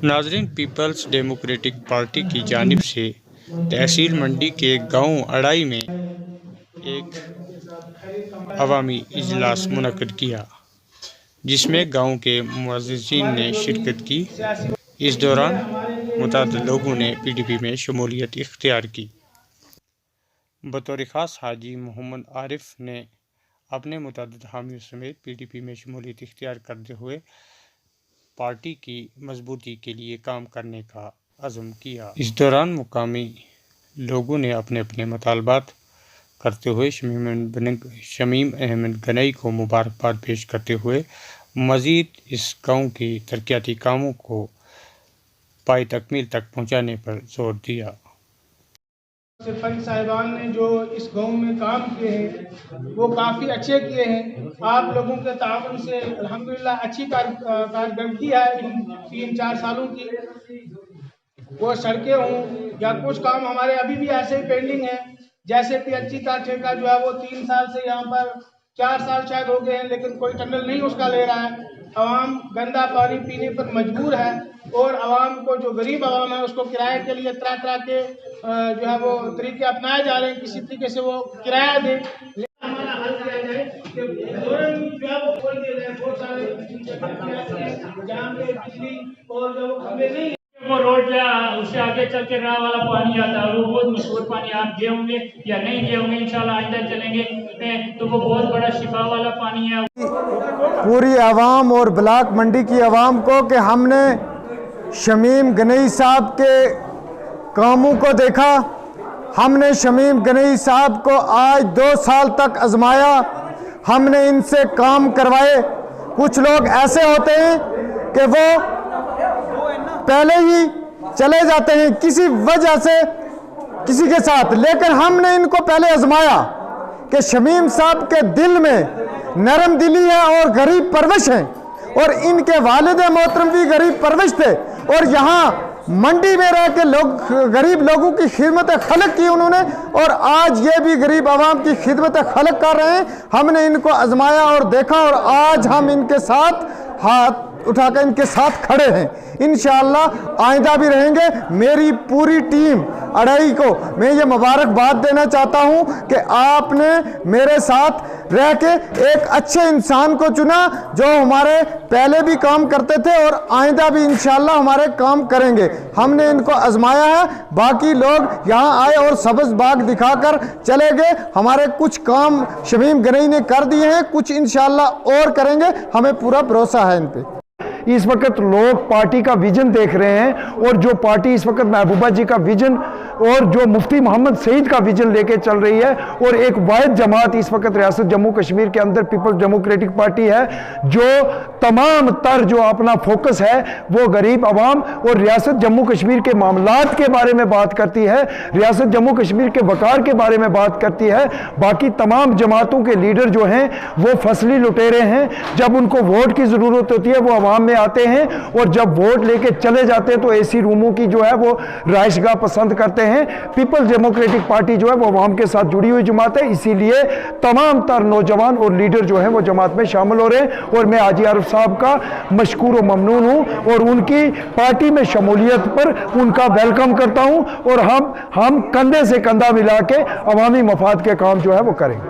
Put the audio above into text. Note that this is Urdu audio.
ناظرین، پیپلز ڈیموکریٹک پارٹی کی جانب سے تحصیل منڈی کے گاؤں اڑائی میں ایک عوامی اجلاس منعقد کیا، جس میں گاؤں کے معززین نے شرکت کی۔ اس دوران متعدد لوگوں نے پی ڈی پی میں شمولیت اختیار کی۔ بطور خاص حاجی محمد عارف نے اپنے متعدد حامیوں سمیت پی ڈی پی میں شمولیت اختیار کرتے ہوئے پارٹی کی مضبوطی کے لیے کام کرنے کا عزم کیا۔ اس دوران مقامی لوگوں نے اپنے اپنے مطالبات کرتے ہوئے شمیم احمد گنئی کو مبارکباد پیش کرتے ہوئے مزید اس گاؤں کی ترقیاتی کاموں کو پائے تکمیل تک پہنچانے پر زور دیا۔ سرپنچ صاحبان نے جو اس گاؤں میں کام کیے ہیں وہ کافی اچھے کیے ہیں۔ آپ لوگوں کے تعاون سے الحمدللہ اچھی کارکردگی ہے ان 3-4 سالوں کی۔ وہ سڑکیں ہوں یا کچھ کام ہمارے ابھی بھی ایسے ہی پینڈنگ ہیں، جیسے پی ایچ ای کا ٹھیکہ جو ہے وہ 3 سال سے یہاں پر 4 سال شاید ہو گئے ہیں، لیکن کوئی ٹنل نہیں اس کا لے رہا ہے۔ عوام گندا پانی پینے پر مجبور ہے، اور عوام کو جو غریب عوام ہے اس کو کرائے کے لیے طرح طرح کے جو ہے وہ طریقے اپنائے جا رہے ہیں، کسی طریقے سے وہ کرایہ دیں۔ ہمارا حل کیا جائے کہ دورن جو ہے وہ کھول دیا جائے، بہت سارے جہاں پہ بجلی اور جو کھمبے نہیں ہیں۔ وہ روڈ پہ اس سے آگے چل کے راہ والا پانی آتا ہے، وہ بہت مشہور پانی، آپ گئے ہوں گے یا نہیں گئے ہوں گے، انشاءاللہ آئندہ چلیں گے تو وہ بہت بڑا شفا والا پانی ہے۔ پوری عوام اور بلاک منڈی کی عوام کو کہ ہم نے شمیم گنئی صاحب کے کاموں کو دیکھا، ہم نے شمیم گنئی صاحب کو آج 2 سال تک آزمایا، ہم نے ان سے کام کروائے۔ کچھ لوگ ایسے ہوتے ہیں کہ وہ پہلے ہی چلے جاتے ہیں کسی وجہ سے کسی کے ساتھ، لیکن ہم نے ان کو پہلے آزمایا کہ شمیم صاحب کے دل میں نرم دلی ہے اور غریب پرورش ہیں، اور ان کے والد محترم بھی غریب پرورش تھے، اور یہاں منڈی میں رہ کے غریب لوگوں کی خدمت خلق کی انہوں نے، اور آج یہ بھی غریب عوام کی خدمت خلق کر رہے ہیں۔ ہم نے ان کو آزمایا اور دیکھا، اور آج ہم ان کے ساتھ ہاتھ اٹھا کر ان کے ساتھ کھڑے ہیں۔ انشاءاللہ آئندہ بھی رہیں گے۔ میری پوری ٹیم اڑائی کو میں یہ مبارکباد دینا چاہتا ہوں کہ آپ نے میرے ساتھ رہ کے ایک اچھے انسان کو چنا جو ہمارے پہلے بھی کام کرتے تھے اور آئندہ بھی انشاءاللہ ہمارے کام کریں گے۔ ہم نے ان کو آزمایا ہے، باقی لوگ یہاں آئے اور سبز باغ دکھا کر چلے گئے۔ ہمارے کچھ کام شمیم گنئی نے کر دیے ہیں، کچھ انشاءاللہ اور کریں گے، ہمیں پورا بھروسہ ہے ان پہ۔ اس وقت لوگ پارٹی کا ویژن دیکھ رہے ہیں، اور جو پارٹی اس وقت محبوبہ جی کا ویژن اور جو مفتی محمد سعید کا ویژن لے کے چل رہی ہے، اور ایک واحد جماعت اس وقت ریاست جموں کشمیر کے اندر پیپلز ڈیموکریٹک پارٹی ہے، جو تمام تر جو اپنا فوکس ہے وہ غریب عوام اور ریاست جموں کشمیر کے معاملات کے بارے میں بات کرتی ہے، ریاست جموں کشمیر کے وقار کے بارے میں بات کرتی ہے۔ باقی تمام جماعتوں کے لیڈر جو ہیں وہ فصلی لٹیرے ہیں، جب ان کو ووٹ کی ضرورت ہوتی ہے وہ عوام میں آتے ہیں، اور جب ووٹ لے کے چلے جاتے ہیں تو اے سی روموں کی جو ہے وہ رہائش گاہ پسند کرتے ہیں۔ پیپلز ڈیموکریٹک پارٹی جو ہے وہ عوام کے ساتھ جڑی ہوئی جماعت ہے، اسی لیے تمام تر نوجوان اور لیڈر جو ہیں وہ جماعت میں شامل ہو رہے ہیں، اور میں حاجی عارف صاحب کا مشکور و ممنون ہوں، اور ان کی پارٹی میں شمولیت پر ان کا ویلکم کرتا ہوں، اور ہم کندھے سے کندھا ملا کے عوامی مفاد کے کام جو ہے وہ کریں گے۔